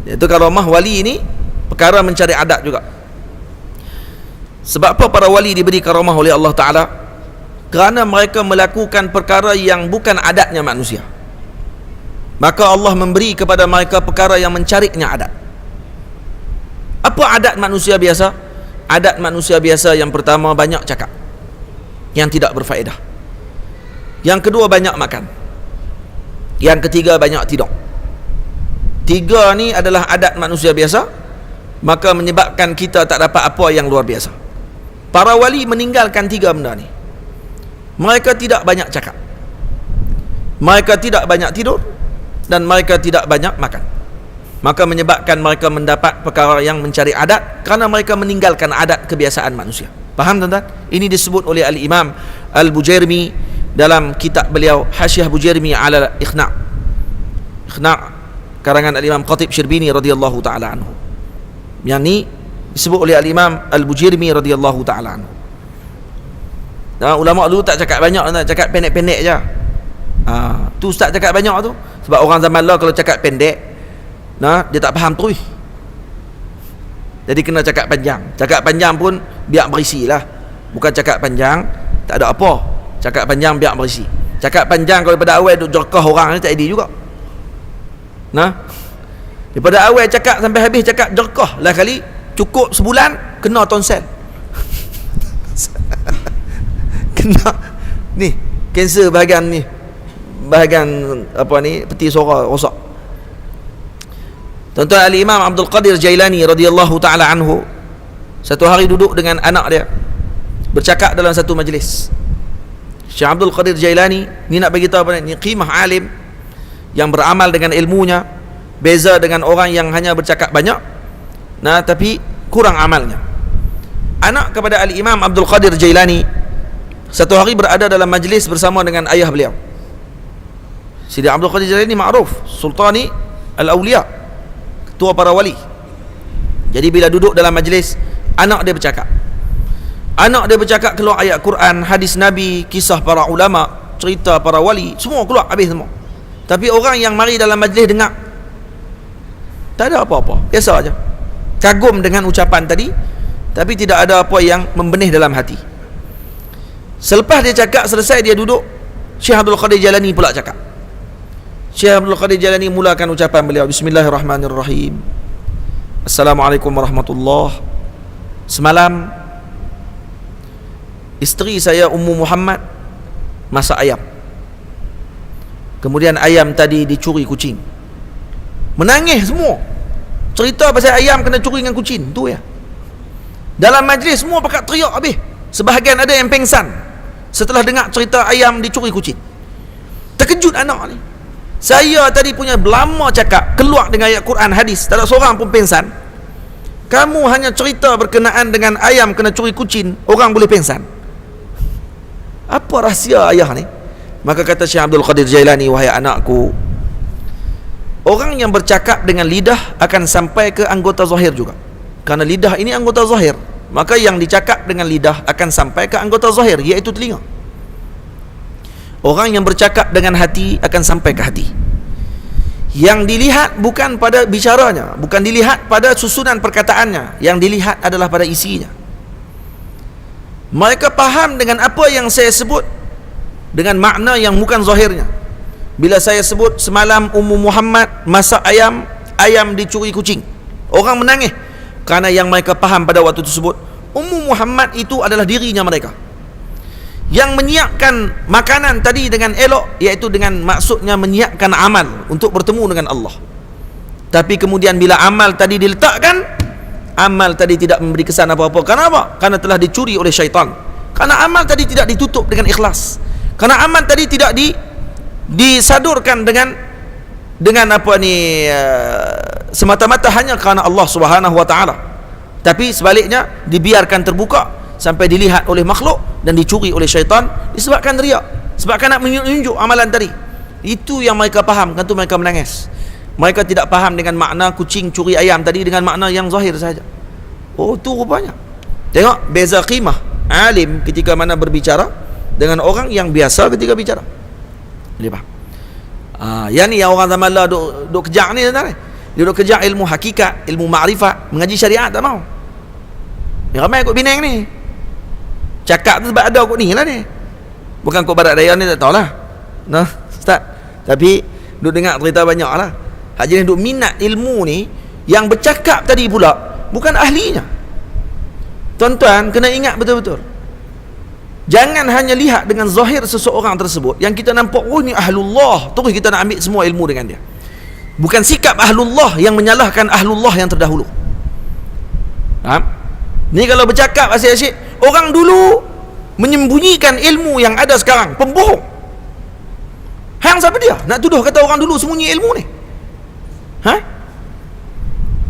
Iaitu karamah wali ini perkara mencari adat juga. Sebab apa para wali diberi karamah oleh Allah Ta'ala? Kerana mereka melakukan perkara yang bukan adatnya manusia. Maka Allah memberi kepada mereka perkara yang mencarinya adat. Apa adat manusia biasa? Adat manusia biasa yang pertama, banyak cakap yang tidak berfaedah. Yang kedua, banyak makan. Yang ketiga, banyak tidur. Tiga ni adalah adat manusia biasa, maka menyebabkan kita tak dapat apa yang luar biasa. Para wali meninggalkan tiga benda ni. Mereka tidak banyak cakap, mereka tidak banyak tidur, dan mereka tidak banyak makan. Maka menyebabkan mereka mendapat perkara yang mencari adat, kerana mereka meninggalkan adat kebiasaan manusia. Faham tuan-tuan? Ini disebut oleh Al-Imam Al-Bujairmi dalam kitab beliau Hasyiah Bujairmi ala Ikhna'. Ikhna' karangan Al-Imam Khatib Syirbini radhiyallahu ta'ala anhu. Yang ni disebut oleh Al-Imam Al-Bujairmi radhiyallahu ta'ala anhu. Nah, ulama dulu tak cakap banyak, tak cakap pendek-pendek je. Tu ustaz cakap banyak tu sebab orang zaman lah kalau cakap pendek, nah, dia tak faham terus. Jadi kena cakap panjang. Cakap panjang pun biar berisi lah. Bukan cakap panjang tak ada apa. Cakap panjang biar berisi. Cakap panjang kalau daripada awal duk jerkah orang ni tak ada juga. Nah, daripada awal cakap sampai habis cakap jerkah lah kali, cukup sebulan kena tonsel. Kena ni kanser bahagian ni, bahagian apa ni, peti suara rosak. Tuan-tuan, Al-Imam Abdul Qadir Jailani radhiyallahu ta'ala anhu satu hari duduk dengan anak dia, bercakap dalam satu majlis. Syekh Abdul Qadir Jailani ni nak bagi tahu apa ni, qimah alim yang beramal dengan ilmunya, beza dengan orang yang hanya bercakap banyak, nah tapi kurang amalnya. Anak kepada Al-Imam Abdul Qadir Jailani satu hari berada dalam majlis bersama dengan ayah beliau. Sidi Abdul Qadir Jailani ma'ruf Sultani Al-Awliya, ketua para wali. Jadi bila duduk dalam majlis, anak dia bercakap. Anak dia bercakap, keluar ayat Quran, hadis Nabi, kisah para ulama, cerita para wali, semua keluar habis semua. Tapi orang yang mari dalam majlis dengar, tak ada apa-apa, biasa aja. Kagum dengan ucapan tadi, tapi tidak ada apa yang membenih dalam hati. Selepas dia cakap selesai, dia duduk, Syekh Abdul Qadir Jailani pula cakap. Syekh Abdul Qadir Jailani mulakan ucapan beliau, Bismillahirrahmanirrahim. Assalamualaikum warahmatullahi. Semalam isteri saya Ummu Muhammad masak ayam. Kemudian ayam tadi dicuri kucing. Menangis semua. Cerita pasal ayam kena curi dengan kucing tu ya. Dalam majlis semua pakat teriak habis. Sebahagian ada yang pengsan setelah dengar cerita ayam dicuri kucing. Terkejut anak ni. Saya tadi punya lama cakap, keluar dengan ayat Quran, hadis, tak ada seorang pun pengsan. Kamu hanya cerita berkenaan dengan ayam kena curi kucing, orang boleh pengsan. Apa rahsia ayah ni? Maka kata Syekh Abdul Qadir Jailani, wahai anakku, orang yang bercakap dengan lidah akan sampai ke anggota zahir juga. Karena lidah ini anggota zahir, maka yang dicakap dengan lidah akan sampai ke anggota zahir, iaitu telinga. Orang yang bercakap dengan hati akan sampai ke hati. Yang dilihat bukan pada bicaranya, bukan dilihat pada susunan perkataannya, yang dilihat adalah pada isinya. Mereka faham dengan apa yang saya sebut dengan makna yang bukan zahirnya. Bila saya sebut semalam Ummu Muhammad masak ayam, ayam dicuri kucing, orang menangis. Kerana yang mereka faham pada waktu tersebut, Ummu Muhammad itu adalah dirinya mereka yang menyiapkan makanan tadi dengan elok, iaitu dengan maksudnya menyiapkan amal untuk bertemu dengan Allah. Tapi kemudian bila amal tadi diletakkan, amal tadi tidak memberi kesan apa-apa. Kenapa? Karena telah dicuri oleh syaitan. Karena amal tadi tidak ditutup dengan ikhlas. Karena amal tadi tidak disadurkan dengan apa ni, semata-mata hanya kerana Allah Subhanahu wa taala. Tapi sebaliknya dibiarkan terbuka sampai dilihat oleh makhluk dan dicuri oleh syaitan disebabkan riak, sebabkan nak menunjuk amalan tadi. Itu yang mereka faham, kan tu mereka menangis. Mereka tidak faham dengan makna kucing curi ayam tadi dengan makna yang zahir saja. Oh, tu rupanya. Tengok beza qimah alim ketika mana berbicara dengan orang yang biasa ketika bicara. Boleh faham? Yang ni yang orang zaman lah duk kejar ni, Dia duk kejar ilmu hakikat, ilmu makrifat, mengaji syariat tak mau. Ni ramai kot Penang ni. Cakap tu sebab ada kot ni lah ni. Bukan kot barat daya ni tak tahulah. Nah, Ustaz. Tapi duk dengar cerita banyak lah. Hak jenis duk minat ilmu ni, yang bercakap tadi pula bukan ahlinya. Tuan-tuan kena ingat betul-betul. Jangan hanya lihat dengan zahir seseorang tersebut yang kita nampak, oh ni ahlullah, terus kita nak ambil semua ilmu dengan dia. Bukan sikap ahlullah yang menyalahkan ahlullah yang terdahulu. Faham? Ni kalau bercakap asyik-asyik, orang dulu menyembunyikan ilmu yang ada sekarang, pembohong. Hang siapa dia? Nak tuduh kata orang dulu sembunyi ilmu ni? Ha?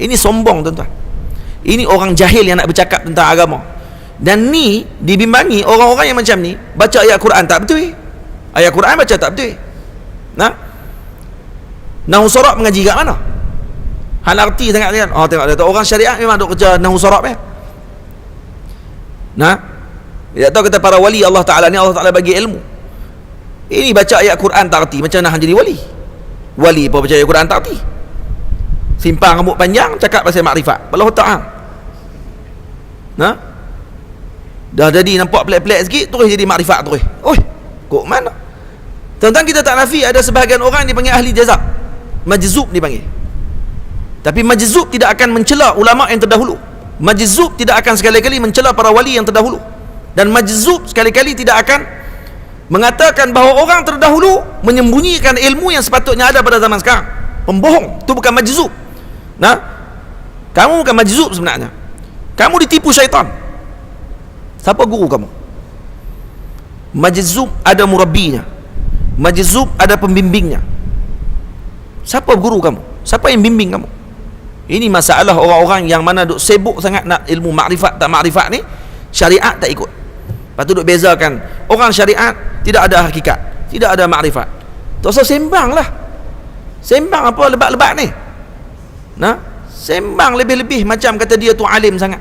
Ini sombong, tuan-tuan. Ini orang jahil yang nak bercakap tentang agama. Dan ni dibimbangi orang-orang yang macam ni, baca ayat Quran tak betul. Ayat Quran baca tak betul. Nah, Nahu Sorab mengaji kat mana? Hal arti sangat kan? Oh tengok dia, orang syariat memang duk kerja Nahu Sorab ya. Nah, dia tahu kata para wali Allah Ta'ala ni, Allah Ta'ala bagi ilmu. Ini baca ayat Quran tak arti, macam mana jadi wali? Wali apa baca ayat Quran tak arti? Simpang rambut panjang, cakap pasal makrifat. Wallahu ta'ala. Nah, dah jadi nampak pelik-pelik sikit, terus jadi makrifat terus. Oi, kok mana? Tuan-tuan, kita tak nafi ada sebahagian orang dipanggil ahli jazab. Majzub dipanggil. Tapi majzub tidak akan mencela ulama yang terdahulu. Majzub tidak akan sekali-kali mencela para wali yang terdahulu. Dan majzub sekali-kali tidak akan mengatakan bahawa orang terdahulu menyembunyikan ilmu yang sepatutnya ada pada zaman sekarang. Pembohong. Itu bukan majzub. Nah, kamu bukan majzub sebenarnya. Kamu ditipu syaitan. Siapa guru kamu? Majzub ada murabbinya. Majzub ada pembimbingnya. Siapa guru kamu? Siapa yang bimbing kamu? Ini masalah orang-orang yang mana duk sibuk sangat nak ilmu makrifat tak makrifat ni, syariat tak ikut. Lepas tu duk bezakan orang syariat tidak ada hakikat, tidak ada makrifat. Tak usah sembang lah. Sembang apa lebat-lebat ni? Nah, sembang lebih-lebih macam kata dia tu alim sangat.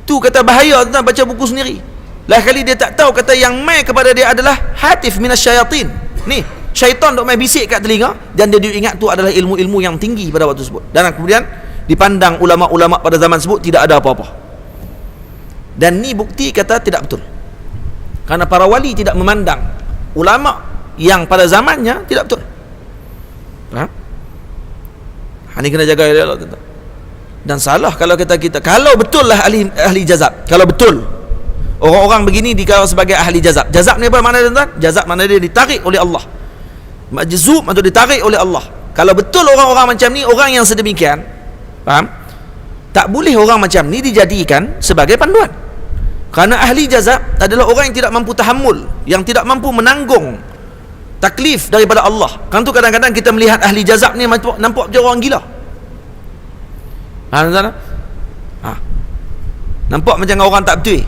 Tu kata bahaya tentang baca buku sendiri. Lah kali dia tak tahu kata yang mai kepada dia adalah hatif minasyayatin. Ni, syaitan duk mai bisik kat telinga dan dia ingat tu adalah ilmu-ilmu yang tinggi pada waktu tersebut. Dan kemudian dipandang ulama-ulama pada zaman tersebut tidak ada apa-apa. Dan ni bukti kata tidak betul. Karena para wali tidak memandang ulama yang pada zamannya tidak betul. Ha? Ini kena jaga elok tuan. Dan salah kalau kita kalau betul lah ahli jazab. Kalau betul orang-orang begini dikatakan sebagai ahli jazab. Jazab ni apa makna tuan? Jazab makna dia ditarik oleh Allah. Majzub atau ditarik oleh Allah. Kalau betul orang-orang macam ni, orang yang sedemikian, faham? Tak boleh orang macam ni dijadikan sebagai panduan. Kerana ahli jazab adalah orang yang tidak mampu tahammul, yang tidak mampu menanggung taklif daripada Allah. Kan tu kadang-kadang kita melihat ahli jazab ni nampak macam orang gila. Nampak macam orang tak betul.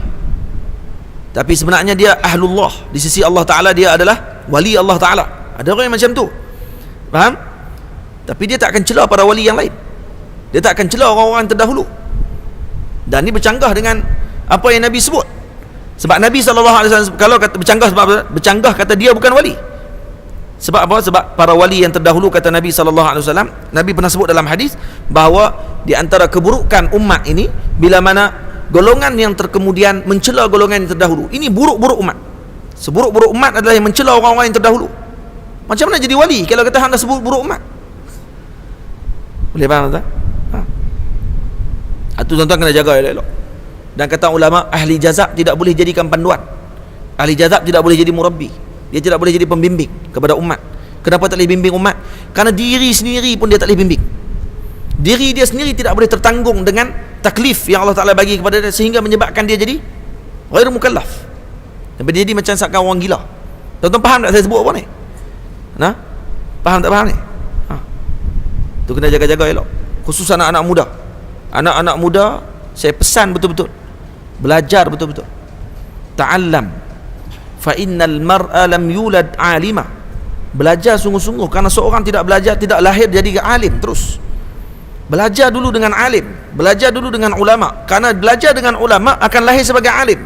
Tapi sebenarnya dia ahlullah. Di sisi Allah Ta'ala dia adalah wali Allah Ta'ala. Ada orang yang macam tu. Faham? Tapi dia tak akan cela para wali yang lain. Dia tak akan cela orang-orang yang terdahulu. Dan ni bercanggah dengan apa yang Nabi sebut. Sebab Nabi SAW kalau kata bercanggah, sebab bercanggah kata dia bukan wali. Sebab apa? Sebab para wali yang terdahulu kata Nabi SAW, Nabi pernah sebut dalam hadis bahawa di antara keburukan umat ini bila mana golongan yang terkemudian mencela golongan yang terdahulu. Ini buruk-buruk umat. Seburuk-buruk umat adalah yang mencela orang-orang yang terdahulu. Macam mana jadi wali kalau kata hang dah seburuk-buruk umat? Boleh faham tak? Itu tuan-tuan kena jaga elok-elok. Dan kata ulama, ahli jazab tidak boleh jadikan panduan. Ahli jazab tidak boleh jadi murabbi. Dia tidak boleh jadi pembimbing kepada umat. Kenapa tak boleh bimbing umat? Kerana diri sendiri pun dia tak boleh bimbing. Diri dia sendiri tidak boleh tertanggung dengan taklif yang Allah Ta'ala bagi kepada dia, sehingga menyebabkan dia jadi ghairu mukallaf. Sampai dia jadi macam seakan orang gila. Tuan-tuan faham tak saya sebut apa ni? Nah, faham tak faham ni? Tu kena jaga-jaga elok. Khusus anak-anak muda. Anak-anak muda saya pesan betul-betul, belajar betul-betul. Ta'allam fa innal mar'a lam yulad 'alima. Belajar sungguh-sungguh, kerana seorang tidak belajar tidak lahir jadi alim terus. Belajar dulu dengan alim, belajar dulu dengan ulama. Kerana belajar dengan ulama akan lahir sebagai alim.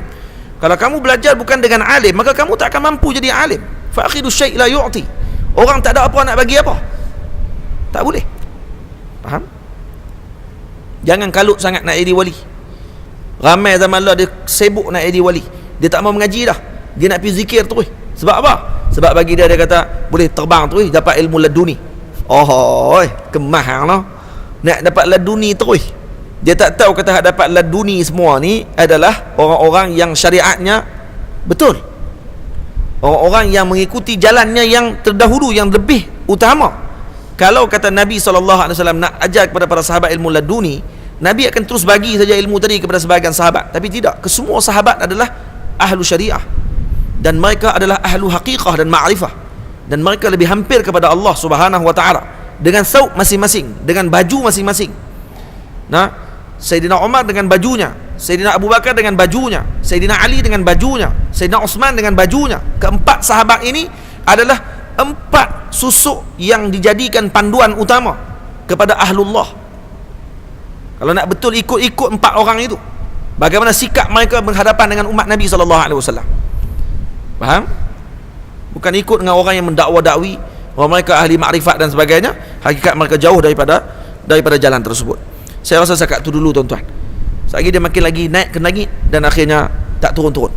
Kalau kamu belajar bukan dengan alim, maka kamu tak akan mampu jadi alim. Fa akhidu syai' la yu'ti. Orang tak ada apa nak bagi apa? Tak boleh. Faham? Jangan kalut sangat nak jadi wali. Ramai zaman lah dia sibuk nak jadi wali, dia tak mau mengaji dah, dia nak pergi zikir terus. Sebab apa? Sebab bagi dia kata boleh terbang terus, dapat ilmu laduni. Oh, kemah lah nak dapat laduni terus. Dia tak tahu kata dapat laduni semua ni adalah orang-orang yang syariatnya betul, orang-orang yang mengikuti jalannya yang terdahulu, yang lebih utama. Kalau kata Nabi SAW nak ajar kepada para sahabat ilmu laduni, Nabi akan terus bagi saja ilmu tadi kepada sebahagian sahabat. Tapi tidak, kesemua sahabat adalah ahlu syariah, dan mereka adalah ahlu haqiqah dan ma'rifah, dan mereka lebih hampir kepada Allah Subhanahu wa ta'ala dengan saub masing-masing, dengan baju masing-masing. Nah, Sayyidina Umar dengan bajunya, Sayyidina Abu Bakar dengan bajunya, Sayyidina Ali dengan bajunya, Sayyidina Uthman dengan bajunya. Keempat sahabat ini adalah empat susuk yang dijadikan panduan utama kepada ahlullah. Kalau nak betul ikut empat orang itu, bagaimana sikap mereka berhadapan dengan umat Nabi SAW. Faham? Bukan ikut dengan orang yang mendakwa-dakwi, orang mereka ahli makrifat dan sebagainya, hakikat mereka jauh daripada jalan tersebut. Saya rasa setakat itu dulu tuan-tuan. Sekali dia makin lagi naik ke langit dan akhirnya tak turun-turun.